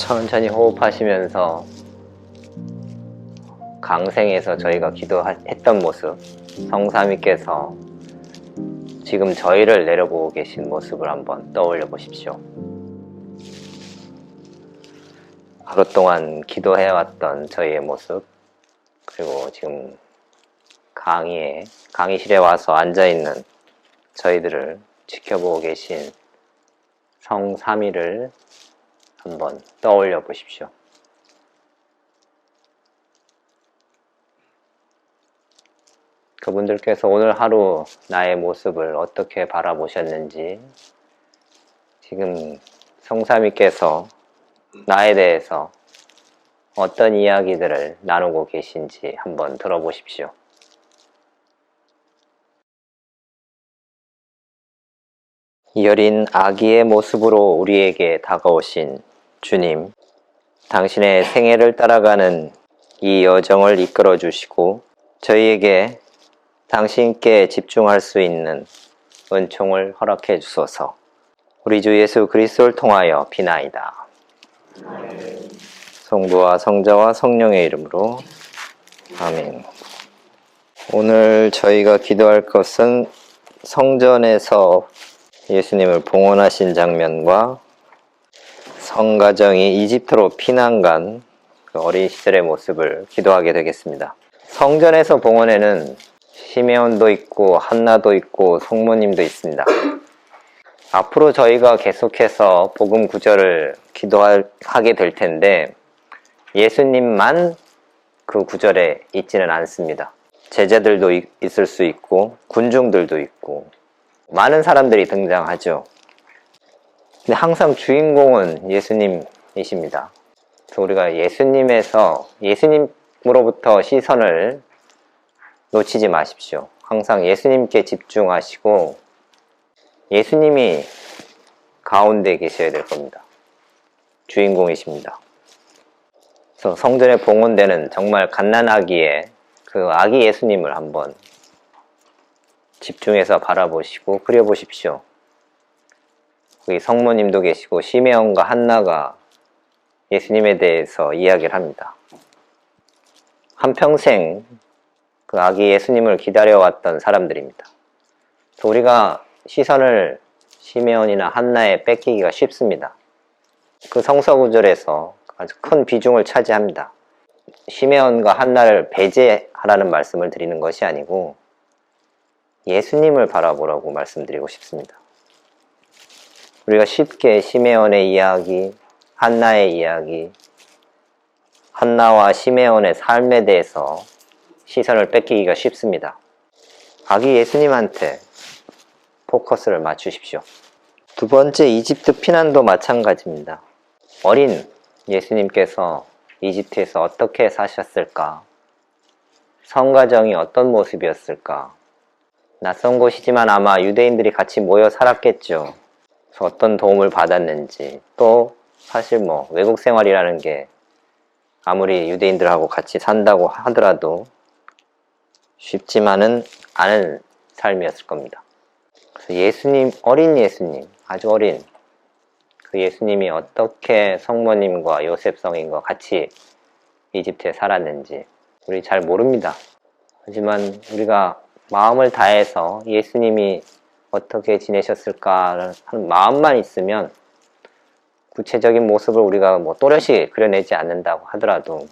천천히 호흡하시면서 강생에서 저희가 기도했던 모습, 성삼위께서 지금 저희를 내려보고 계신 모습을 한번 떠올려 보십시오. 하루 동안 기도해왔던 저희의 모습, 그리고 지금 강의실에 와서 앉아있는 저희들을 지켜보고 계신 성삼위를 한번 떠올려 보십시오. 그분들께서 오늘 하루 나의 모습을 어떻게 바라보셨는지, 지금 성삼위께서 나에 대해서 어떤 이야기들을 나누고 계신지 한번 들어보십시오. 여린 아기의 모습으로 우리에게 다가오신 주님, 당신의 생애를 따라가는 이 여정을 이끌어 주시고 저희에게 당신께 집중할 수 있는 은총을 허락해 주소서. 우리 주 예수 그리스도를 통하여 비나이다. 성부와 성자와 성령의 이름으로 아멘. 오늘 저희가 기도할 것은 성전에서 예수님을 봉헌하신 장면과 성가정이 이집트로 피난 간 그 어린 시절의 모습을 기도하게 되겠습니다. 성전에서 봉헌에는 시메온도 있고 한나도 있고 성모님도 있습니다. 앞으로 저희가 계속해서 복음 구절을 기도하게 될 텐데 예수님만 그 구절에 있지는 않습니다. 제자들도 있을 수 있고 군중들도 있고 많은 사람들이 등장하죠. 근데 항상 주인공은 예수님이십니다. 그래서 우리가 예수님으로부터 시선을 놓치지 마십시오. 항상 예수님께 집중하시고 예수님이 가운데 계셔야 될 겁니다. 주인공이십니다. 그래서 성전에 봉헌되는 정말 갓난아기의 그 아기 예수님을 한번 집중해서 바라보시고 그려보십시오. 거기 성모님도 계시고 시메온과 한나가 예수님에 대해서 이야기를 합니다. 한평생 그 아기 예수님을 기다려왔던 사람들입니다. 그래서 우리가 시선을 시메온이나 한나에 뺏기기가 쉽습니다. 그 성서구절에서 아주 큰 비중을 차지합니다. 시메온과 한나를 배제하라는 말씀을 드리는 것이 아니고 예수님을 바라보라고 말씀드리고 싶습니다. 우리가 쉽게 시메온의 이야기, 한나의 이야기, 한나와 시메온의 삶에 대해서 시선을 뺏기기가 쉽습니다. 아기 예수님한테 포커스를 맞추십시오. 두 번째, 이집트 피난도 마찬가지입니다. 어린 예수님께서 이집트에서 어떻게 사셨을까? 성가정이 어떤 모습이었을까? 낯선 곳이지만 아마 유대인들이 같이 모여 살았겠죠. 그래서 어떤 도움을 받았는지, 또 사실 외국 생활이라는 게 아무리 유대인들하고 같이 산다고 하더라도 쉽지만은 않은 삶이었을 겁니다. 그래서 예수님, 어린 예수님, 아주 어린 그 예수님이 어떻게 성모님과 요셉 성인과 같이 이집트에 살았는지 우리 잘 모릅니다. 하지만 우리가 마음을 다해서 예수님이 어떻게 지내셨을까 하는 마음만 있으면 구체적인 모습을 우리가 또렷이 그려내지 않는다고 하더라도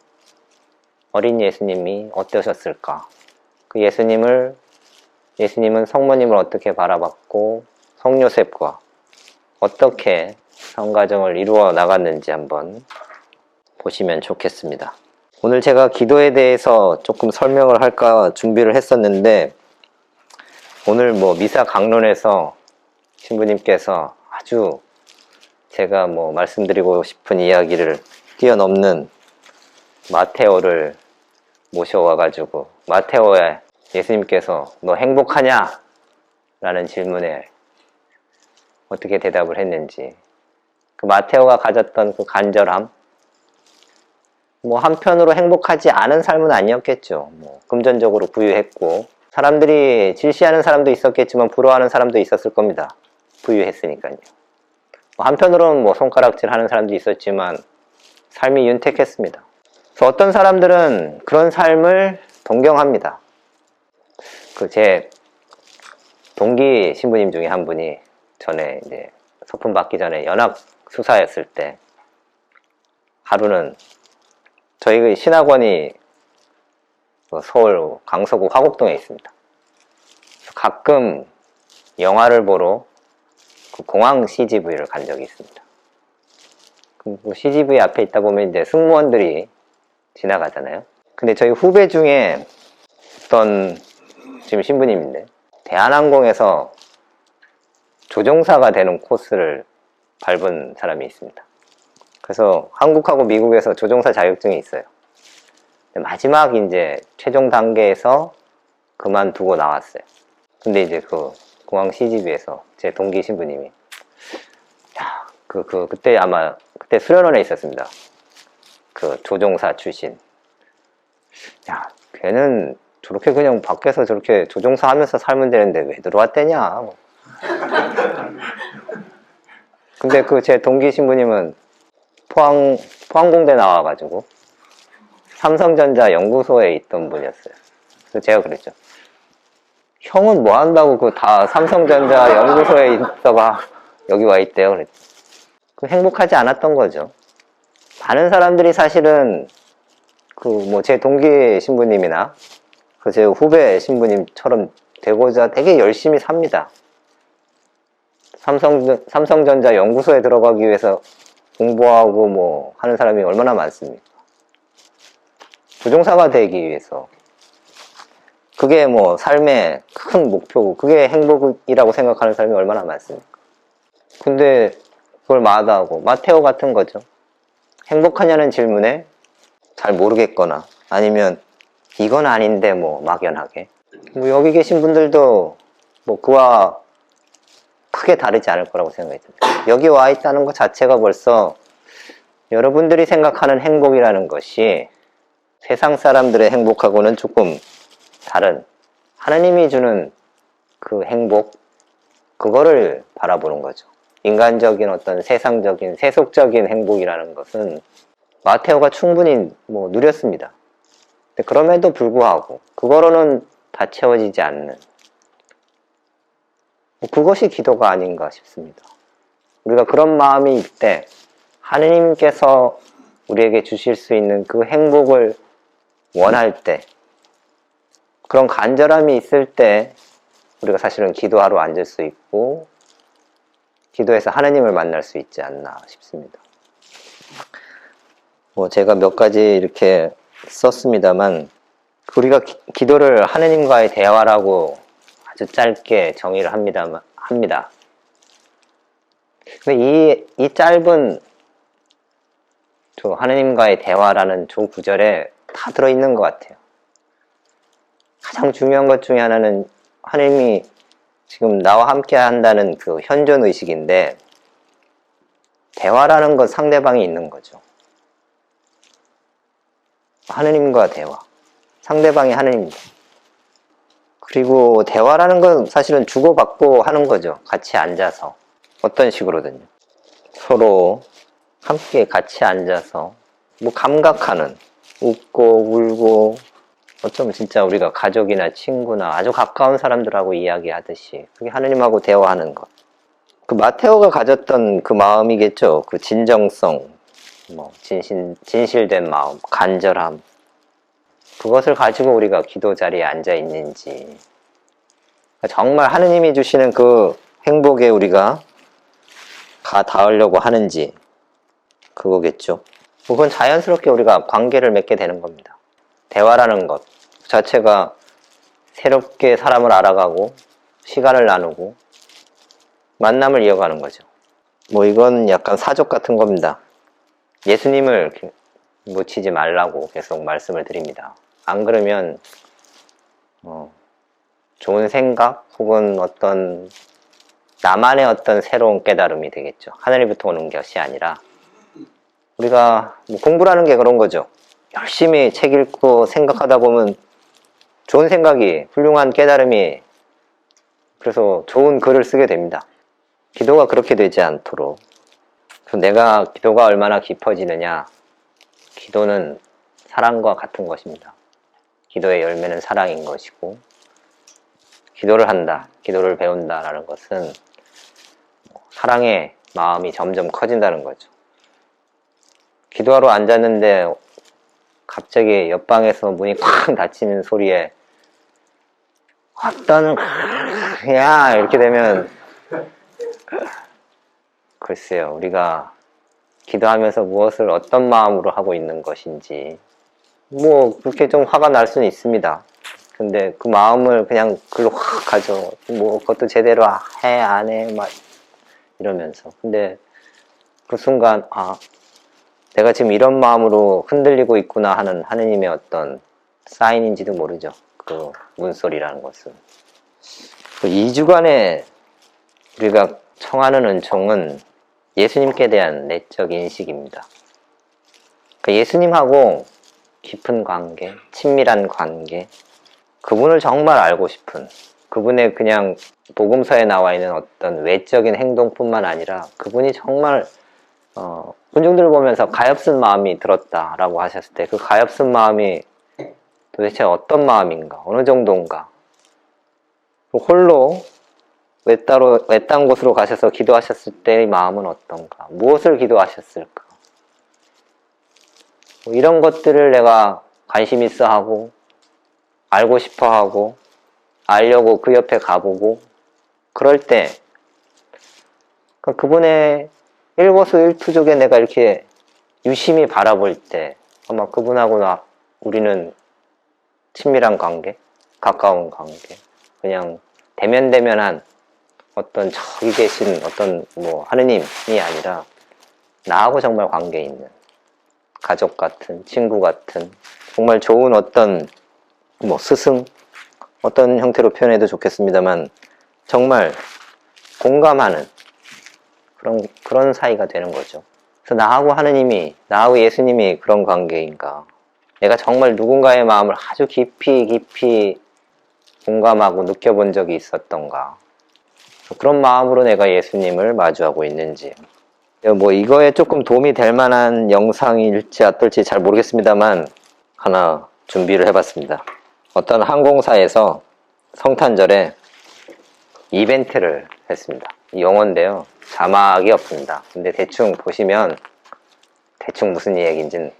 어린 예수님이 어떠셨을까? 그 예수님은 성모님을 어떻게 바라봤고 성요셉과 어떻게 성가정을 이루어 나갔는지 한번 보시면 좋겠습니다. 오늘 제가 기도에 대해서 조금 설명을 할까 준비를 했었는데 오늘 미사 강론에서 신부님께서 아주 제가 말씀드리고 싶은 이야기를 뛰어넘는 마테오를 모셔와가지고 마테오에 예수님께서 너 행복하냐? 라는 질문에 어떻게 대답을 했는지, 그 마테오가 가졌던 그 간절함, 한편으로 행복하지 않은 삶은 아니었겠죠. 금전적으로 부유했고 사람들이 질시하는 사람도 있었겠지만 부러워하는 사람도 있었을 겁니다. 부유했으니까요. 한편으로는 손가락질 하는 사람도 있었지만 삶이 윤택했습니다. 그래서 어떤 사람들은 그런 삶을 동경합니다. 그 제 동기 신부님 중에 한 분이 전에 이제 소품 받기 전에 연합 수사였을 때 하루는 저희 신학원이 서울 강서구 화곡동에 있습니다. 가끔 영화를 보러 그 공항 CGV를 간 적이 있습니다. 그 CGV 앞에 있다 보면 이제 승무원들이 지나가잖아요. 근데 저희 후배 중에 어떤 지금 신부님인데 대한항공에서 조종사가 되는 코스를 밟은 사람이 있습니다. 그래서 한국하고 미국에서 조종사 자격증이 있어요. 마지막 이제 최종 단계에서 그만두고 나왔어요. 근데 이제 그 공항 CGV에서 제 동기 신부님이 야, 그때 아마 그때 수련원에 있었습니다. 그 조종사 출신. 야, 걔는 저렇게 그냥 밖에서 저렇게 조종사 하면서 살면 되는데 왜 들어왔대냐. 근데 그 제 동기 신부님은 포항공대 나와가지고 삼성전자 연구소에 있던 분이었어요. 그래서 제가 그랬죠. 형은 뭐 한다고 그 다 삼성전자 연구소에 있다가 여기 와 있대요. 그랬죠. 그 행복하지 않았던 거죠. 많은 사람들이 사실은 그 뭐 제 동기 신부님이나 그 제 후배 신부님처럼 되고자 되게 열심히 삽니다. 삼성전자 연구소에 들어가기 위해서 공부하고 뭐 하는 사람이 얼마나 많습니까? 조종사가 되기 위해서. 그게 뭐 삶의 큰 목표고 그게 행복이라고 생각하는 사람이 얼마나 많습니까? 근데 그걸 마다하고 마테오 같은 거죠. 행복하냐는 질문에 잘 모르겠거나 아니면 이건 아닌데 뭐 막연하게 뭐 여기 계신 분들도 뭐 그와 크게 다르지 않을 거라고 생각이 듭니다. 여기 와 있다는 것 자체가 벌써 여러분들이 생각하는 행복이라는 것이 세상 사람들의 행복하고는 조금 다른 하나님이 주는 그 행복, 그거를 바라보는 거죠. 인간적인 어떤 세상적인 세속적인 행복이라는 것은 마테오가 충분히 뭐 누렸습니다. 근데 그럼에도 불구하고 그거로는 다 채워지지 않는 그것이 기도가 아닌가 싶습니다. 우리가 그런 마음이 있을 때 하느님께서 우리에게 주실 수 있는 그 행복을 원할 때 그런 간절함이 있을 때 우리가 사실은 기도하러 앉을 수 있고 기도해서 하느님을 만날 수 있지 않나 싶습니다. 뭐 제가 몇 가지 이렇게 썼습니다만 우리가 기도를 하느님과의 대화라고 아주 짧게 정의를 합니다. 근데 이 짧은 저 하느님과의 대화라는 저 구절에 다 들어있는 것 같아요. 가장 중요한 것 중에 하나는 하느님이 지금 나와 함께 한다는 그 현존 의식인데 대화라는 건 상대방이 있는 거죠. 하느님과 대화. 상대방이 하느님입니다. 그리고 대화라는 건 사실은 주고받고 하는 거죠. 같이 앉아서. 어떤 식으로든요. 서로 함께 같이 앉아서 뭐 감각하는 웃고 울고 어쩌면 진짜 우리가 가족이나 친구나 아주 가까운 사람들하고 이야기하듯이 그게 하느님하고 대화하는 것. 그 마테오가 가졌던 그 마음이겠죠. 그 진정성, 뭐 진실된 마음, 간절함. 그것을 가지고 우리가 기도 자리에 앉아 있는지 정말 하느님이 주시는 그 행복에 우리가 가 닿으려고 하는지 그거겠죠. 그건 자연스럽게 우리가 관계를 맺게 되는 겁니다. 대화라는 것 자체가 새롭게 사람을 알아가고 시간을 나누고 만남을 이어가는 거죠. 뭐 이건 약간 사족 같은 겁니다. 예수님을 놓치지 말라고 계속 말씀을 드립니다. 안 그러면 좋은 생각 혹은 어떤 나만의 어떤 새로운 깨달음이 되겠죠. 하늘로부터 오는 것이 아니라 우리가 뭐 공부라는 게 그런 거죠. 열심히 책 읽고 생각하다 보면 좋은 생각이 훌륭한 깨달음이 그래서 좋은 글을 쓰게 됩니다. 기도가 그렇게 되지 않도록 내가 기도가 얼마나 깊어지느냐 기도는 사랑과 같은 것입니다. 기도의 열매는 사랑인 것이고, 기도를 한다, 기도를 배운다라는 것은 사랑의 마음이 점점 커진다는 거죠. 기도하러 앉았는데 갑자기 옆방에서 문이 쾅 닫히는 소리에 어떤 야 이렇게 되면 글쎄요, 우리가 기도하면서 무엇을 어떤 마음으로 하고 있는 것인지 뭐 그렇게 좀 화가 날 수는 있습니다. 근데 그 마음을 그냥 글로 확 가져, 뭐 그것도 제대로 해 안 해 막 이러면서, 근데 그 순간 내가 지금 이런 마음으로 흔들리고 있구나 하는 하느님의 어떤 사인인지도 모르죠. 그 문소리라는 것은. 그 2주간에 우리가 청하는 은총은 예수님께 대한 내적 인식입니다. 그 예수님하고 깊은 관계, 친밀한 관계, 그분을 정말 알고 싶은, 그분의 그냥 복음서에 나와 있는 어떤 외적인 행동뿐만 아니라 그분이 정말 군중들을 보면서 가엾은 마음이 들었다라고 하셨을 때 그 가엾은 마음이 도대체 어떤 마음인가, 어느 정도인가, 홀로 외딴 곳으로 가셔서 기도하셨을 때의 마음은 어떤가, 무엇을 기도하셨을까, 뭐 이런 것들을 내가 관심 있어 하고 알고 싶어 하고 알려고 그 옆에 가보고 그럴 때 그분의 일거수일투족에 내가 이렇게 유심히 바라볼 때 아마 그분하고 우리는 친밀한 관계, 가까운 관계, 그냥 대면대면한 어떤 저기 계신 어떤 뭐 하느님이 아니라 나하고 정말 관계 있는 가족 같은, 친구 같은, 정말 좋은 어떤 뭐 스승, 어떤 형태로 표현해도 좋겠습니다만 정말 공감하는 그런 사이가 되는 거죠. 그래서 나하고 하느님이, 나하고 예수님이 그런 관계인가, 내가 정말 누군가의 마음을 아주 깊이 공감하고 느껴본 적이 있었던가, 그런 마음으로 내가 예수님을 마주하고 있는지, 뭐 이거에 조금 도움이 될 만한 영상일지 어떨지 잘 모르겠습니다만 하나 준비를 해봤습니다. 어떤 항공사에서 성탄절에 이벤트를 했습니다. 영어인데요, 자막이 없습니다. 근데 대충 보시면 대충 무슨 얘기인지는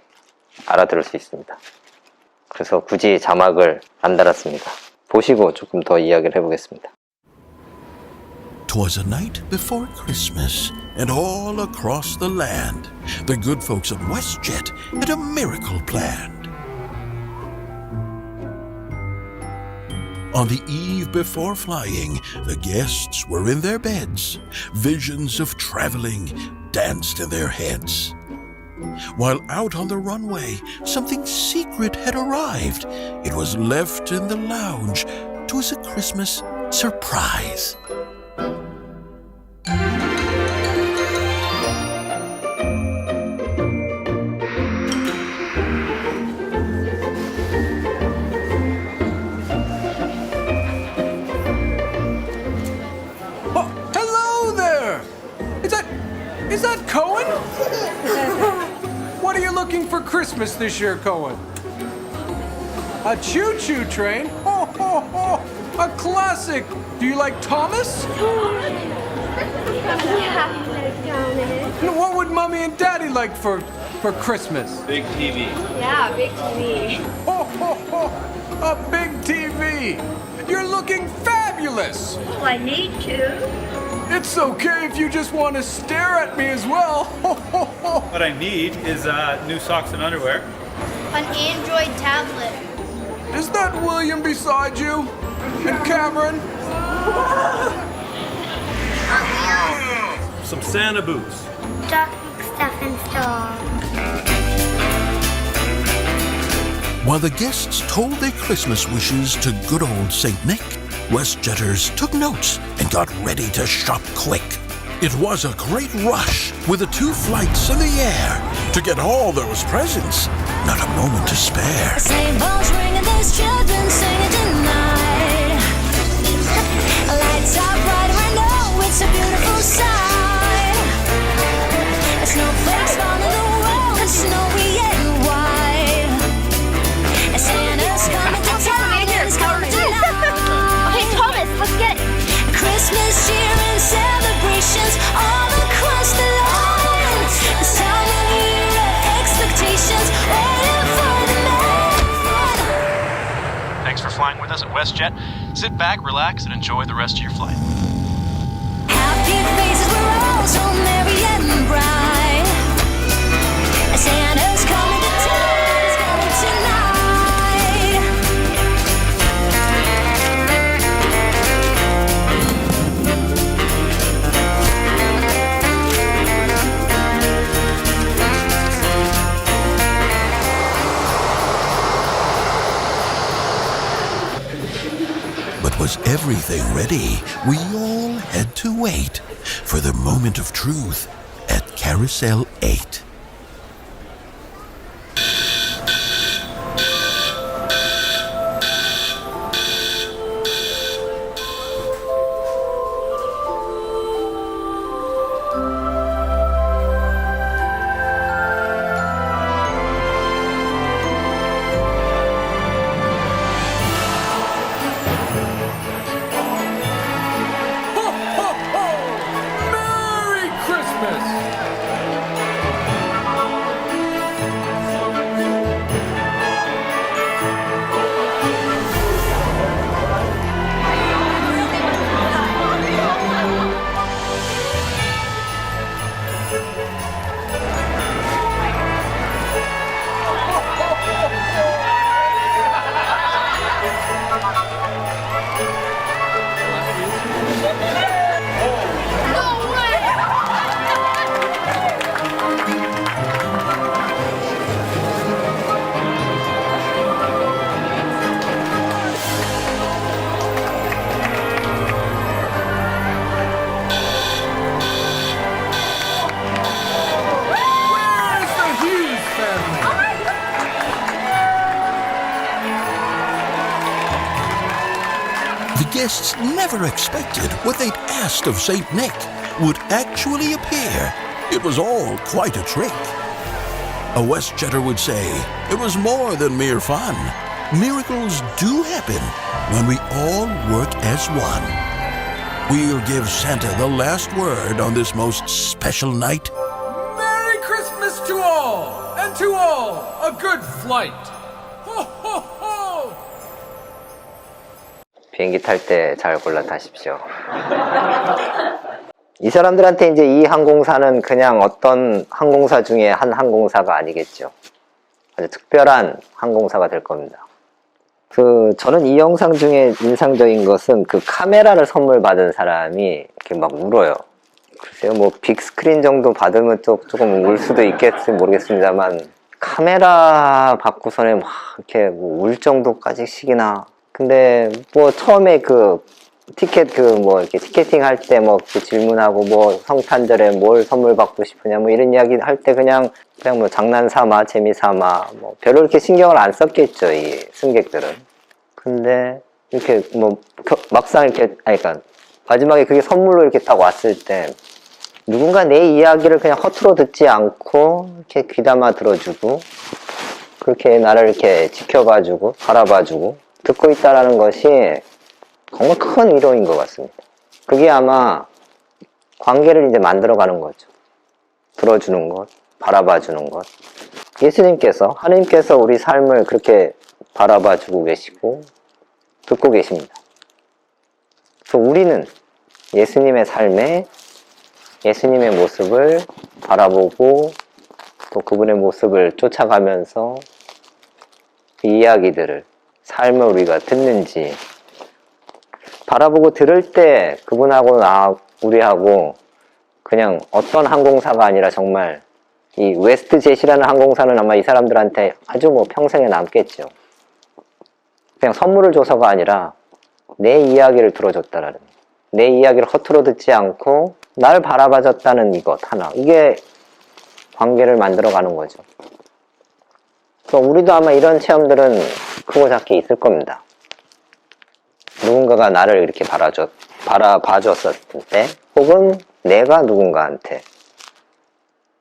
알아들을 수 있습니다. 그래서 굳이 자막을 안 달았습니다. 보시고 조금 더 이야기를 해보겠습니다. 'Twas a night before Christmas, and all across the land, the good folks at WestJet had a miracle planned. On the eve before flying, the guests were in their beds. Visions of traveling danced in their heads. While out on the runway, something secret had arrived. It was left in the lounge. 'Twas a Christmas surprise. Is that Cohen? What are you looking for Christmas this year, Cohen? A choo-choo train? Ho, ho, ho! A classic! Do you like Thomas? Yeah, Thomas. What would Mommy and Daddy like for Christmas? Big TV. Yeah, big TV. Ho, ho, ho! A big TV! You're looking fabulous! Oh, I need to. It's okay if you just want to stare at me as well. Ho, ho, ho! What I need is new socks and underwear. An Android tablet. Is that William beside you? And Cameron? Some Santa boots. Stocking stuffing store. While the guests told their Christmas wishes to good old St. Nick, WestJetters took notes and got ready to shop quick. It was a great rush with the 2 flights in the air to get all those presents. Not a moment to spare. Sleigh bells ringing, there's children singing tonight. Lights are brighter, I know it's a beautiful sight. Snowflakes fall in the world, it's snowy and white. us at WestJet. Sit back, relax, and enjoy the rest of your flight. Happy faces were all so merry and bright. Santa's coming to town, he's coming tonight. But was everything ready? We all had to wait for the moment of truth at Carousel 8. Ho, ho, ho! Merry Christmas! Where's the Hughes family? The guests never expected what they'd asked of St. Nick would actually appear. It was all quite a trick. A WestJetter would say it was more than mere fun. Miracles do happen when we all work as one. We'll give Santa the last word on this most special night. Merry Christmas to all, and to all a good flight. Ho, ho, ho! 비행기 탈 때 잘 골라 타십시오. 이 사람들한테 이제 이 항공사는 그냥 어떤 항공사 중에 한 항공사가 아니겠죠. 아주 특별한 항공사가 될 겁니다. 저는 이 영상 중에 인상적인 것은 그 카메라를 선물 받은 사람이 이렇게 막 울어요. 글쎄요, 뭐 빅스크린 정도 받으면 또 조금 울 수도 있겠지 모르겠습니다만, 카메라 받고서는 막 이렇게 울 정도까지씩이나. 근데 뭐 처음에 그 티켓 이렇게 티켓팅 할 때 뭐 질문하고 뭐 성탄절에 뭘 선물 받고 싶으냐 뭐 이런 이야기 할 때 그냥 뭐 장난 삼아 재미 삼아 뭐 별로 이렇게 신경을 안 썼겠죠, 이 승객들은. 근데 이렇게 뭐 막상 이렇게 그러니까 마지막에 그게 선물로 이렇게 딱 왔을 때 누군가 내 이야기를 그냥 허투루 듣지 않고 이렇게 귀담아 들어주고 그렇게 나를 이렇게 지켜봐주고 바라봐주고 듣고 있다라는 것이 정말 큰 위로인 것 같습니다. 그게 아마 관계를 이제 만들어가는 거죠. 들어주는 것, 바라봐주는 것. 예수님께서, 하나님께서 우리 삶을 그렇게 바라봐주고 계시고 듣고 계십니다. 그래서 우리는 예수님의 삶에 예수님의 모습을 바라보고 또 그분의 모습을 쫓아가면서 그 이야기들을, 삶을 우리가 듣는지 바라보고 들을 때 그분하고 우리하고 그냥 어떤 항공사가 아니라 정말 이 웨스트젯이라는 항공사는 아마 이 사람들한테 아주 뭐 평생에 남겠죠. 그냥 선물을 줘서가 아니라 내 이야기를 들어줬다라는, 내 이야기를 허투루 듣지 않고 날 바라봐줬다는 이것 하나, 이게 관계를 만들어가는 거죠. 그래서 우리도 아마 이런 체험들은 크고 작게 있을 겁니다. 누군가가 나를 이렇게 바라봐줬을 때, 혹은 내가 누군가한테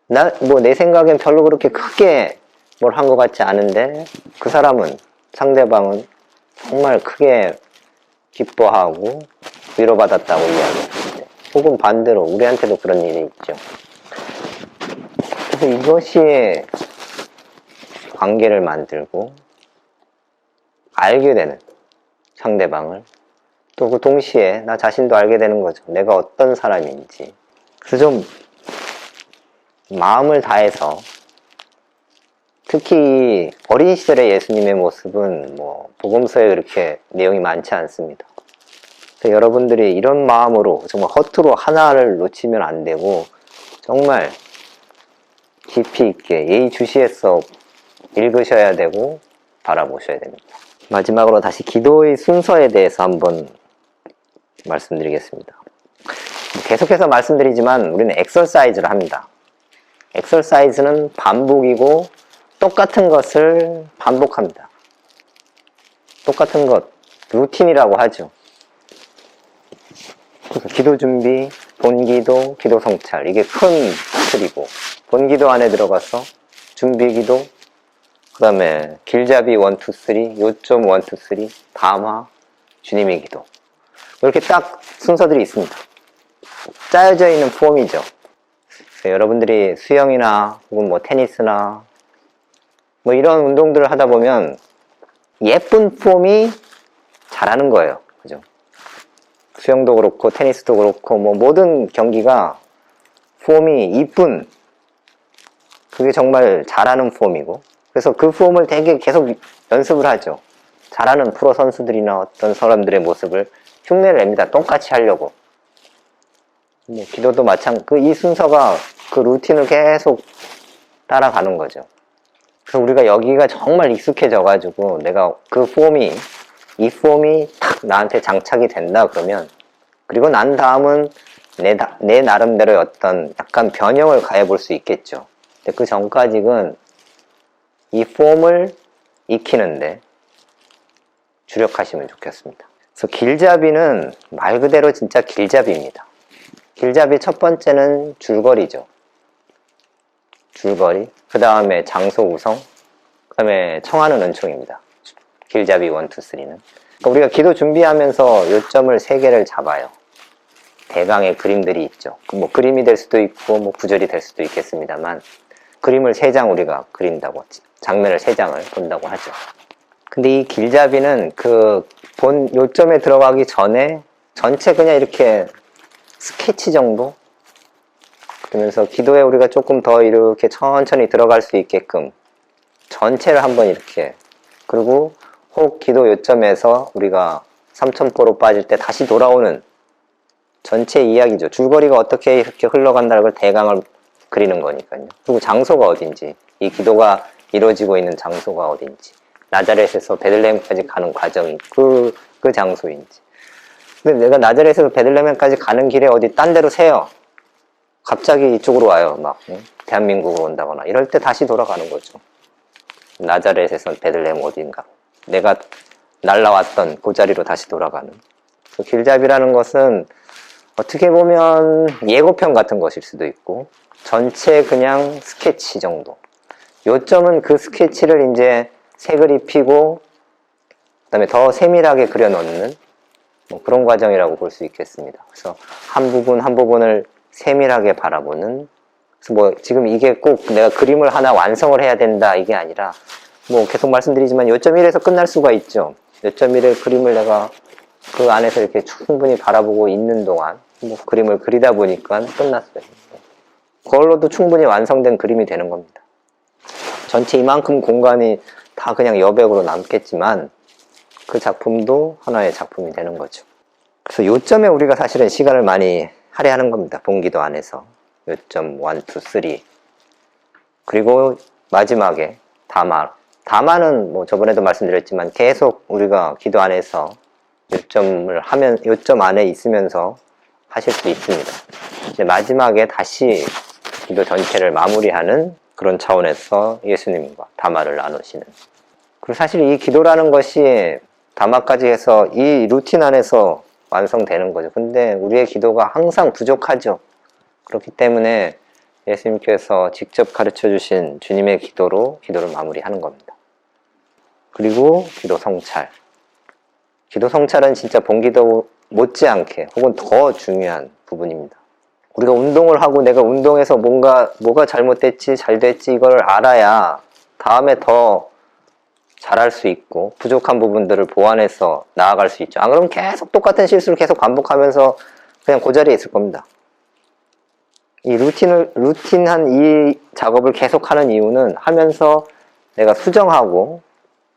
내 생각엔 별로 그렇게 크게 뭘 한 것 같지 않은데 그 사람은, 상대방은 정말 크게 기뻐하고 위로받았다고 이야기했을 때, 혹은 반대로 우리한테도 그런 일이 있죠. 그래서 이것이 관계를 만들고 알게 되는, 상대방을. 또 그 동시에 나 자신도 알게 되는 거죠. 내가 어떤 사람인지. 그래서 좀 마음을 다해서, 특히 어린 시절의 예수님의 모습은 뭐 복음서에 그렇게 내용이 많지 않습니다. 그래서 여러분들이 이런 마음으로 정말 허투루 하나를 놓치면 안 되고 정말 깊이 있게 예의주시해서 읽으셔야 되고 바라보셔야 됩니다. 마지막으로 다시 기도의 순서에 대해서 한번 말씀드리겠습니다. 계속해서 말씀드리지만 우리는 엑서사이즈를 합니다. 엑서사이즈는 반복이고 똑같은 것을 반복합니다. 똑같은 것, 루틴이라고 하죠. 그래서 기도 준비, 본기도, 기도 성찰, 이게 큰 틀이고, 본기도 안에 들어가서 준비기도, 그 다음에 길잡이 1, 2, 3, 요점 1, 2, 3, 담화, 주님의 기도. 이렇게 딱 순서들이 있습니다. 짜여져 있는 폼이죠. 여러분들이 수영이나 혹은 뭐 테니스나 뭐 이런 운동들을 하다 보면 예쁜 폼이 잘하는 거예요. 그죠? 수영도 그렇고 테니스도 그렇고 뭐 모든 경기가 폼이 이쁜, 그게 정말 잘하는 폼이고, 그래서 그 폼을 되게 계속 연습을 하죠. 잘하는 프로 선수들이나 어떤 사람들의 모습을 흉내를 냅니다. 똑같이 하려고. 뭐 기도도 이 순서가 그 루틴을 계속 따라가는 거죠. 그래서 우리가 여기가 정말 익숙해져 가지고 내가 이 폼이 탁 나한테 장착이 된다 그러면, 그리고 난 다음은 내 나름대로의 어떤 약간 변형을 가해볼 수 있겠죠. 근데 그 전까지는 이 폼을 익히는데 주력하시면 좋겠습니다. 그래서 길잡이는 말 그대로 진짜 길잡이입니다. 길잡이 첫 번째는 줄거리죠. 줄거리. 그 다음에 장소 구성. 그 다음에 청하는 은총입니다. 길잡이 1, 2, 3는. 그러니까 우리가 기도 준비하면서 요점을 3개를 잡아요. 대강의 그림들이 있죠. 뭐 그림이 될 수도 있고 뭐 구절이 될 수도 있겠습니다만, 그림을 3장 우리가 그린다고, 장면을 3장을 본다고 하죠. 근데 이 길잡이는 그 본 요점에 들어가기 전에 전체 그냥 이렇게 스케치 정도? 그러면서 기도에 우리가 조금 더 이렇게 천천히 들어갈 수 있게끔 전체를 한번 이렇게, 그리고 혹 기도 요점에서 우리가 삼천포로 빠질 때 다시 돌아오는 전체 이야기죠. 줄거리가 어떻게 이렇게 흘러간다는 걸 대강을 그리는 거니까요. 그리고 장소가 어딘지, 이 기도가 이루어지고 있는 장소가 어딘지, 나자렛에서 베들레헴까지 가는 과정이 그 장소인지. 근데 내가 나자렛에서 베들레헴까지 가는 길에 어디 딴 데로 새요. 갑자기 이쪽으로 와요. 막 대한민국으로 온다거나 이럴 때 다시 돌아가는 거죠. 나자렛에서 베들레헴 어딘가, 내가 날라왔던 그 자리로 다시 돌아가는. 그 길잡이라는 것은 어떻게 보면 예고편 같은 것일 수도 있고, 전체 그냥 스케치 정도. 요점은 그 스케치를 이제 색을 입히고 그 다음에 더 세밀하게 그려놓는 뭐 그런 과정이라고 볼 수 있겠습니다. 그래서 한 부분 한 부분을 세밀하게 바라보는. 그래서 뭐 지금 이게 꼭 내가 그림을 하나 완성을 해야 된다 이게 아니라, 뭐 계속 말씀드리지만 요점 1에서 끝날 수가 있죠. 요점 1의 그림을 내가 그 안에서 이렇게 충분히 바라보고 있는 동안 뭐 그림을 그리다 보니까 끝났어요. 그걸로도 충분히 완성된 그림이 되는 겁니다. 전체 이만큼 공간이 다 그냥 여백으로 남겠지만 그 작품도 하나의 작품이 되는 거죠. 그래서 요점에 우리가 사실은 시간을 많이 할애하는 겁니다. 본기도 안에서 요점 1, 2, 3. 그리고 마지막에 담화는 뭐 저번에도 말씀드렸지만 계속 우리가 기도 안에서 요점 안에 있으면서 하실 수 있습니다. 근데 마지막에 다시 기도 전체를 마무리하는 그런 차원에서 예수님과 담화를 나누시는. 그리고 사실 이 기도라는 것이 담화까지 해서 이 루틴 안에서 완성되는 거죠. 근데 우리의 기도가 항상 부족하죠. 그렇기 때문에 예수님께서 직접 가르쳐 주신 주님의 기도로 기도를 마무리하는 겁니다. 그리고 기도 성찰. 기도 성찰은 진짜 본기도 못지않게 혹은 더 중요한 부분입니다. 우리가 운동을 하고 내가 운동에서 뭐가 잘못됐지 잘 됐지 이걸 알아야 다음에 더 잘할 수 있고 부족한 부분들을 보완해서 나아갈 수 있죠. 안 그러면 계속 똑같은 실수를 계속 반복하면서 그냥 그 자리에 있을 겁니다. 이 루틴한 이 작업을 계속하는 이유는 하면서 내가 수정하고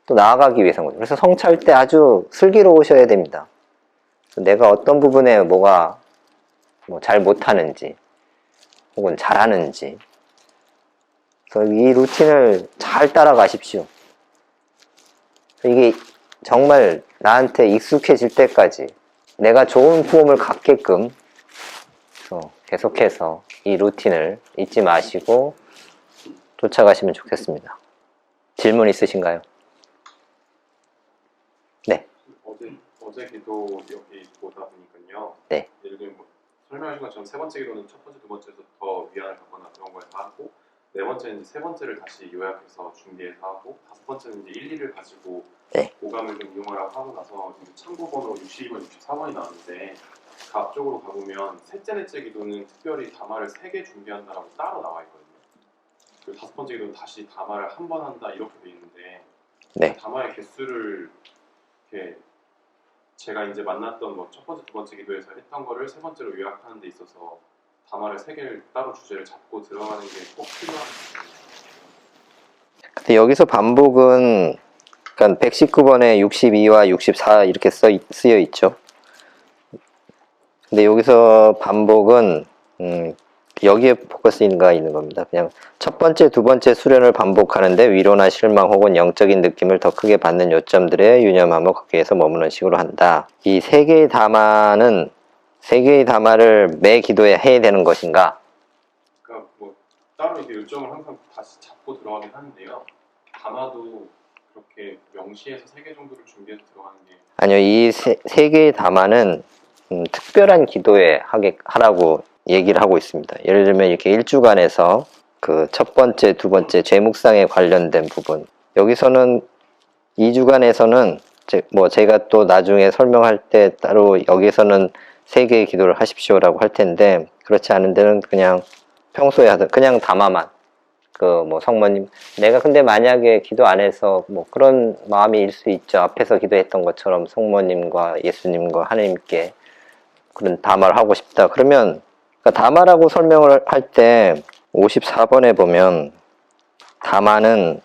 또 나아가기 위해서인 거죠. 그래서 성취할 때 아주 슬기로우셔야 됩니다. 내가 어떤 부분에 뭐가 잘 못하는지 혹은 잘하는지, 그래서 이 루틴을 잘 따라가십시오. 이게 정말 나한테 익숙해질 때까지 내가 좋은 폼을 갖게끔 계속해서 이 루틴을 잊지 마시고 쫓아가시면 좋겠습니다. 질문 있으신가요? 네. 어제 기도 여기 보다 보니까요. 네. 예를 들면 설명하신 것처럼 세 번째 기도는 첫 번째, 두 번째에서 더 위안을 받거나 그런 거에서 하고, 네 번째는 이제 세 번째를 다시 요약해서 준비해서 하고, 다섯 번째는 이제 일리를 가지고 네. 오감을 좀 이용하라고 하고 나서 참고 번호 62번, 64번이 나왔는데, 그 앞쪽으로 가보면 셋째, 넷째 기도는 특별히 담화를 3개 준비한다라고 따로 나와 있거든요. 그리고 다섯 번째 기도는 다시 담화를 한 번 한다 이렇게 돼 있는데, 네. 담화의 개수를 이렇게 제가 이제 만났던 첫 번째, 두 번째 기도에서 했던 거를 세 번째로 요약하는 데 있어서 담화를 3개를 따로 주제를 잡고 들어가는 게 꼭 필요한가요? 근데 여기서 반복은 그러니까 119번에 62와 64 이렇게 쓰여 있죠. 근데 여기서 반복은 여기에 포커스가 있는 겁니다. 그냥 첫 번째, 두 번째 수련을 반복하는데 위로나 실망 혹은 영적인 느낌을 더 크게 받는 요점들에 유념하며 거기에서 머무는 식으로 한다. 이 세 개의 담화는 세 개의 담화를 매 기도에 해야 되는 것인가? 그러니까 따로 이렇게 요점을 항상 다시 잡고 들어가긴 하는데요. 담화도 그렇게 명시해서 3개 정도를 준비해서 들어가는 게 아니요, 이 세 개의 담화는 특별한 기도에 하라고 얘기를 하고 있습니다. 예를 들면 이렇게 일주간에서 그 첫 번째, 두 번째 죄묵상에 관련된 부분, 여기서는 2주간에서는 제가 또 나중에 설명할 때 따로 여기서는 3개의 기도를 하십시오라고 할 텐데, 그렇지 않은 데는 그냥 평소에 하던 그냥 담화만 성모님, 내가 근데 만약에 기도 안 해서 그런 마음이 일 수 있죠. 앞에서 기도했던 것처럼 성모님과 예수님과 하나님께 그런 담화를 하고 싶다. 그러면 담화라고 설명을 할 때 54번에 보면 담화는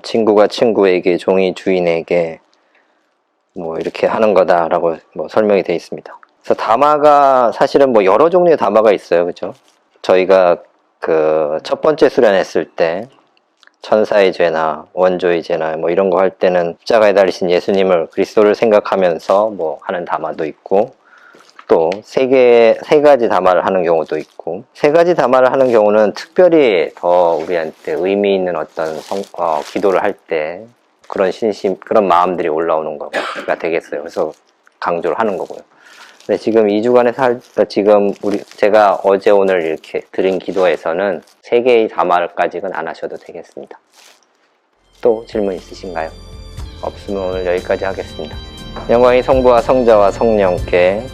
친구가 친구에게, 종이 주인에게 이렇게 하는 거다라고 설명이 되어 있습니다. 그래서 담화가 사실은 여러 종류의 담화가 있어요. 그죠? 저희가 그 첫 번째 수련했을 때 천사의 죄나 원조의 죄나 이런 거 할 때는 십자가에 달리신 예수님을, 그리스도를 생각하면서 하는 담화도 있고, 또 세 가지 담화를 하는 경우도 있고, 세 가지 담화를 하는 경우는 특별히 더 우리한테 의미 있는 어떤 기도를 할 때 그런 마음들이 올라오는 거가 되겠어요. 그래서 강조를 하는 거고요. 근데 지금 2주간에서 지금 제가 어제 오늘 이렇게 드린 기도에서는 3개의 담화까지는 안 하셔도 되겠습니다. 또 질문 있으신가요? 없으면 오늘 여기까지 하겠습니다. 영광이 성부와 성자와 성령께